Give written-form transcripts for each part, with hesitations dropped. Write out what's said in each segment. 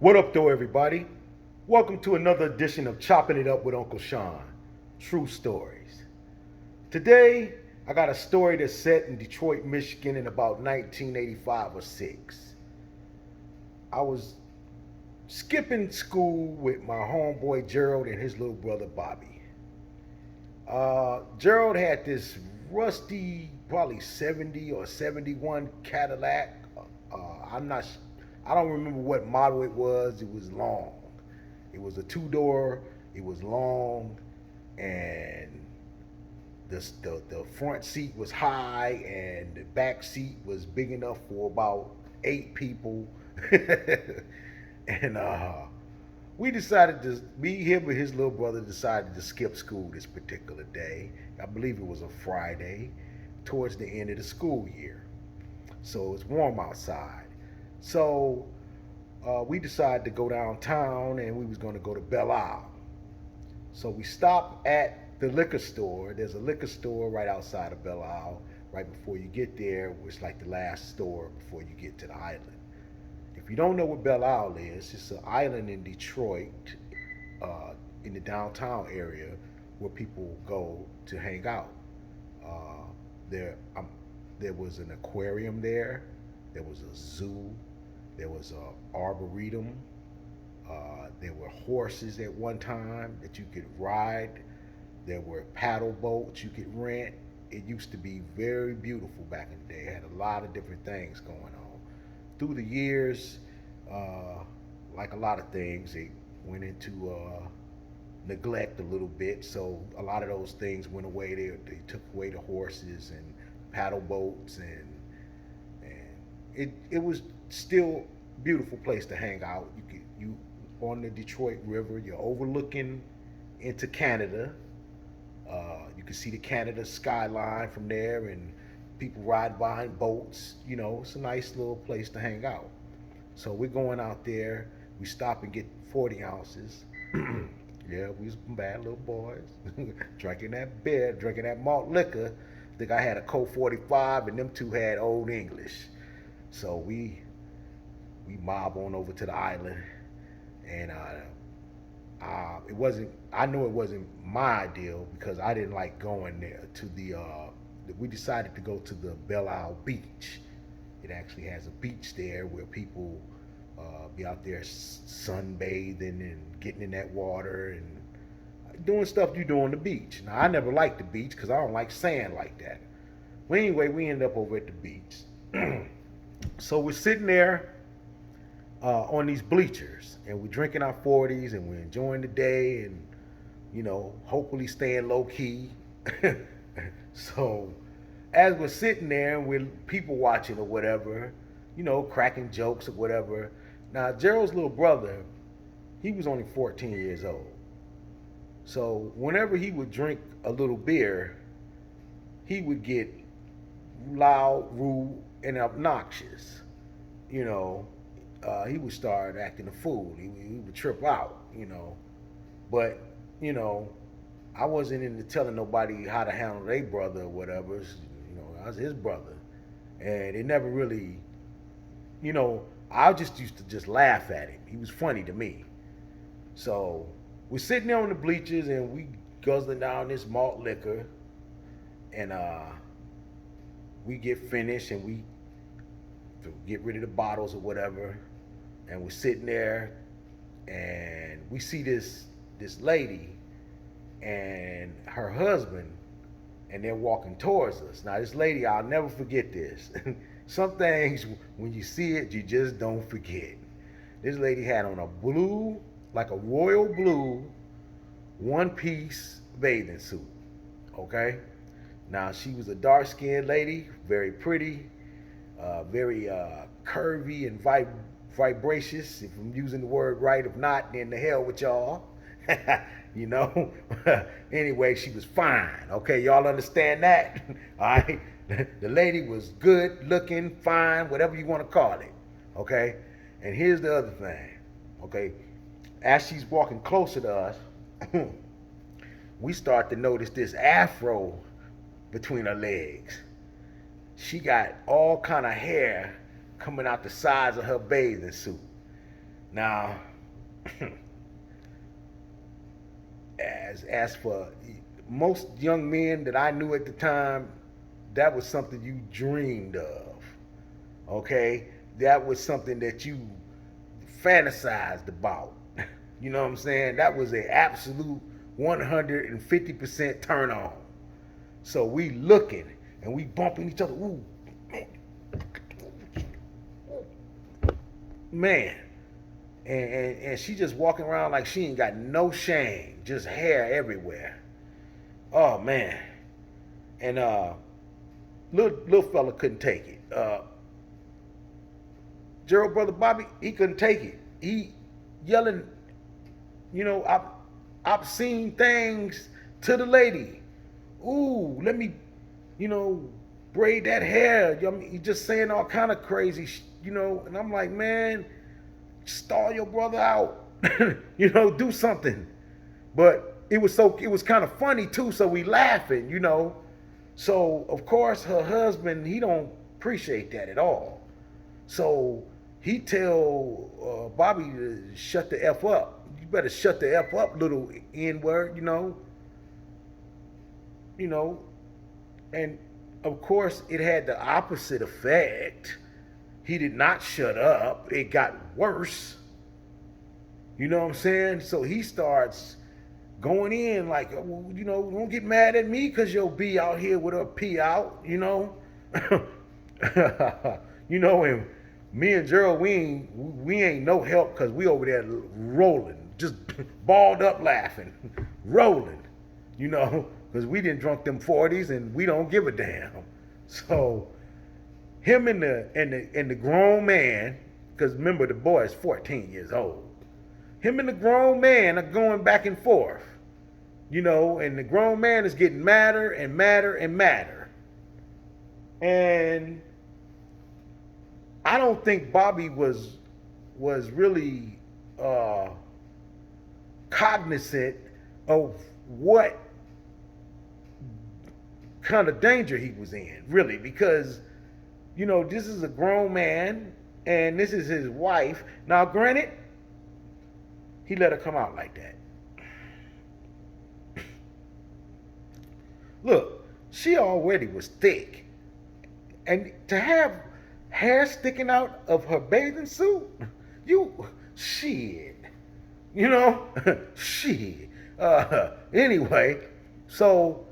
What up, though, everybody? Welcome to another edition of Chopping It Up with Uncle Chon. True stories. Today, I got a story that's set in Detroit, Michigan in about 1985 or 6. I was skipping school with my homeboy Gerald and his little brother Bobby. Gerald had this rusty, probably 70 or 71 Cadillac. Uh, I'm not, I don't remember what model it was. It was long. It was a two-door. It was long, and the front seat was high, and the back seat was big enough for about 8 people. and we decided to, me, him, and his little brother decided to skip school this particular day. I believe it was a Friday, towards the end of the school year. So it's warm outside. So we decided to go downtown, and we was going to go to Belle. So we stopped at the liquor store. There's a liquor store right outside of Belle. Right before you get there, it's like the last store before you get to the island. If you don't know what Belle is, it's an island in Detroit, in the downtown area, where people go to hang out. Uh, there, there was an aquarium there. There was a zoo. There was a arboretum. There were horses at one time that you could ride. There were paddle boats you could rent. It used to be very beautiful back in the day. It had a lot of different things going on. Through the years, like a lot of things, it went into neglect a little bit. So a lot of those things went away. They took away the horses and paddle boats, and it was still a beautiful place to hang out. You on the Detroit River. You're overlooking into Canada. You can see the Canada skyline from there, and people ride by in boats. You know, it's a nice little place to hang out. So we're going out there. We stop and get 40 ounces. Yeah, we was some bad little boys. Drinking that beer, drinking that malt liquor. I think I had a Colt 45, and them two had Old English. So we mob on over to the island, and it wasn't. I know it wasn't my ideal because I didn't like going there to the. We decided to go to the Belle Isle Beach. It actually has a beach there where people be out there sunbathing and getting in that water and doing stuff you do on the beach. Now I never liked the beach because I don't like sand like that. Well, anyway, we end up over at the beach. So we're sitting there on these bleachers, and we're drinking our 40s, and we're enjoying the day, and hopefully staying low key. So as we're sitting there and we're people watching or whatever, cracking jokes or whatever. Now Gerald's little brother, he was only 14 years old. So whenever he would drink a little beer, he would get loud, rude, and obnoxious. He would start acting a fool. He would trip out. But, I wasn't into telling nobody how to handle their brother or whatever. I was his brother. And it never really, I just used to just laugh at him. He was funny to me. So we're sitting there on the bleachers, and we guzzling down this malt liquor. And we get finished, and we get rid of the bottles or whatever. And we're sitting there, and we see this lady and her husband, and they're walking towards us. Now this lady, I'll never forget this. Some things, when you see it, you just don't forget. This lady had on a blue, like a royal blue, one-piece bathing suit. Okay? Now she was a dark-skinned lady, very pretty, very curvy and vibracious, if I'm using the word right. If not, then the hell with y'all. Anyway, she was fine. Okay, y'all understand that? All right. The lady was good looking, fine, whatever you want to call it. Okay. And here's the other thing. Okay. As she's walking closer to us, we start to notice this afro between her legs. She got all kind of hair coming out the sides of her bathing suit. Now, as for most young men that I knew at the time, that was something you dreamed of. Okay, that was something that you fantasized about. You know what I'm saying? That was an absolute 150% turn on. So we looking and we bumping each other. Ooh, man. And she just walking around like she ain't got no shame, just hair everywhere. Oh man. And little fella couldn't take it. Gerald brother Bobby, he couldn't take it. He yelling, you know, I've seen things to the lady. Ooh, let me, you know, braid that hair. I mean, he just saying all kind of crazy, you know. And I'm like, man, stall your brother out. You know, do something. But it was kind of funny too. So we laughing, you know. So of course her husband, he don't appreciate that at all. So he tell Bobby to shut the F up. You better shut the F up, little N word, you know. You know, and of course it had the opposite effect. He did not shut up. It got worse. You know what I'm saying? So he starts going in like, well, you know, don't get mad at me because you'll be out here with her pee out, you know. You know, and me and Gerald, we ain't no help because we over there rolling, just balled up laughing, rolling, you know, because we didn't drunk them 40s and we don't give a damn. So him and the grown man, because remember the boy is 14 years old. Him and the grown man are going back and forth, you know, and the grown man is getting madder and madder and madder. And I don't think Bobby was really cognizant of what kind of danger he was in, really, because, you know, this is a grown man and this is his wife. Now, granted, he let her come out like that. Look, she already was thick. And to have hair sticking out of her bathing suit, shit. You know? Shit. Anyway, so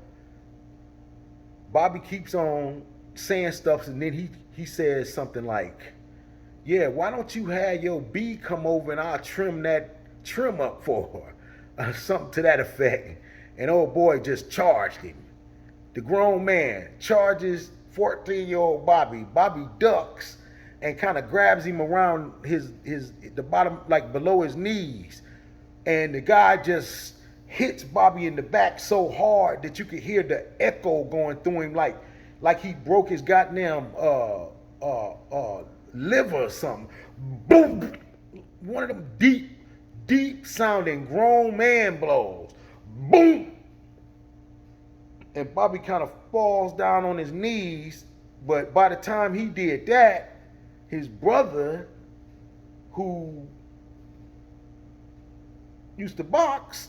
Bobby keeps on saying stuff, and then he says something like, yeah, why don't you have your B come over and I'll trim up for her? Something to that effect. And old boy just charged him. The grown man charges 14-year-old Bobby. Bobby ducks and kind of grabs him around the bottom, like below his knees. And the guy just hits Bobby in the back so hard that you could hear the echo going through him like he broke his goddamn liver or something. Boom! One of them deep sounding grown man blows. Boom! And Bobby kind of falls down on his knees, but by the time he did that, his brother, who used to box,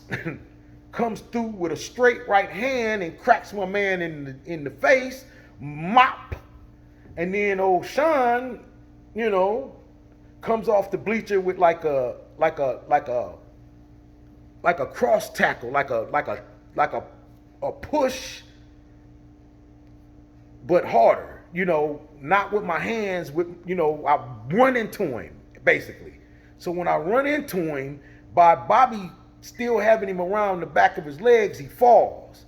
comes through with a straight right hand and cracks my man in the face, mop. And then old Sean, you know, comes off the bleacher with like a cross tackle, like a push, but harder. You know, not with my hands. With, you know, I run into him basically. So when I run into him, by Bobby still having him around the back of his legs, he falls,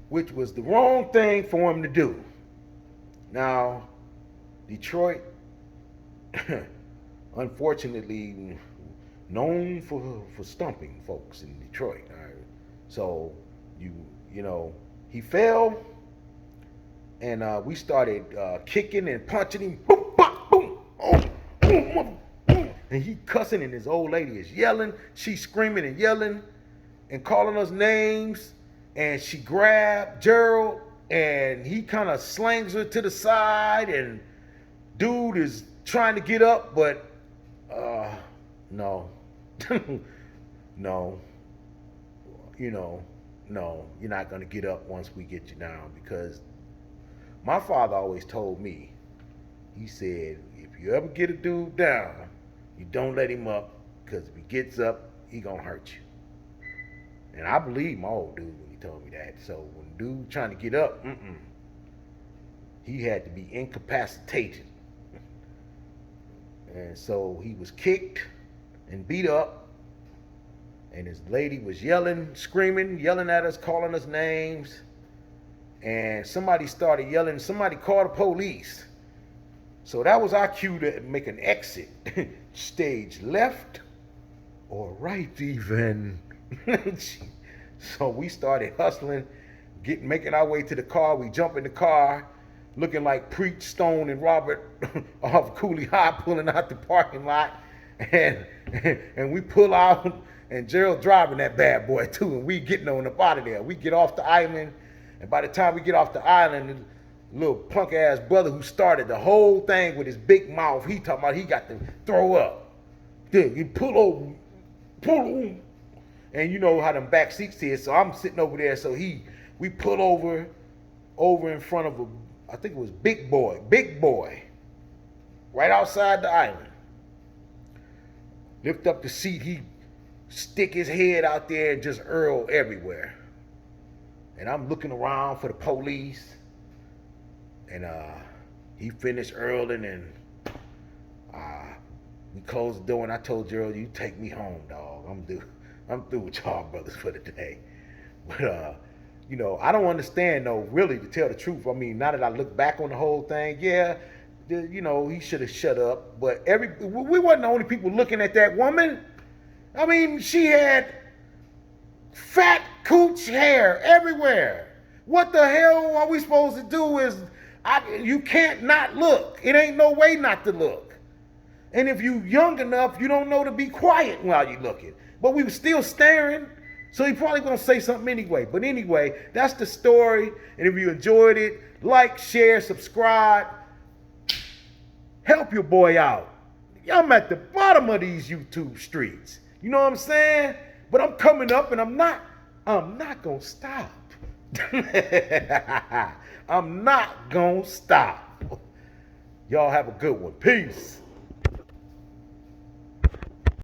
which was the wrong thing for him to do. Now, Detroit, unfortunately, known for stumping folks in Detroit. Right? So you know, he fell, and we started kicking and punching him. Boom, bop, boom, oh, boom, boom. And he cussing, and his old lady is yelling. She's screaming and yelling and calling us names. And she grabbed Gerald, and he kind of slings her to the side. And dude is trying to get up, but no, no, you know, no, you're not gonna get up once we get you down, because my father always told me, he said, if you ever get a dude down, you don't let him up, because if he gets up, he gonna hurt you. And I believe my old dude when he told me that. So when dude trying to get up, he had to be incapacitated. And so he was kicked and beat up, and his lady was yelling, screaming, yelling at us, calling us names. And somebody started yelling, somebody called the police. So that was our cue to make an exit. Stage left or right even. So we started hustling, making our way to the car. We jump in the car, looking like Preach, Stone, and Robert off Cooley High, pulling out the parking lot. And we pull out, and Gerald driving that bad boy too, and we getting on up out of there. We get off the island, and by the time we get off the island, the little punk ass brother who started the whole thing with his big mouth, he talking about he got to throw up. Dude, you pull over, and you know how them back seats is, so I'm sitting over there, so we pull over in front of I think it was Big Boy, right outside the island. Lift up the seat, he stick his head out there and just Earl everywhere. And I'm looking around for the police, and he finished Earling, and we closed the door, and I told Gerald, you take me home, dog. I'm through with y'all brothers for the day. But you know, I don't understand though, really, to tell the truth. I mean, now that I look back on the whole thing, yeah, you know, he should have shut up. But we wasn't the only people looking at that woman. I mean, she had fat cooch hair everywhere. What the hell are we supposed to do? You can't not look. It ain't no way not to look. And if you young enough, you don't know to be quiet while you looking. But we were still staring, so he probably gonna say something anyway. But anyway, that's the story. And if you enjoyed it, like, share, subscribe. Help your boy out. I'm at the bottom of these YouTube streets. You know what I'm saying? But I'm coming up, and I'm not gonna stop. I'm not gonna stop. Y'all have a good one. Peace.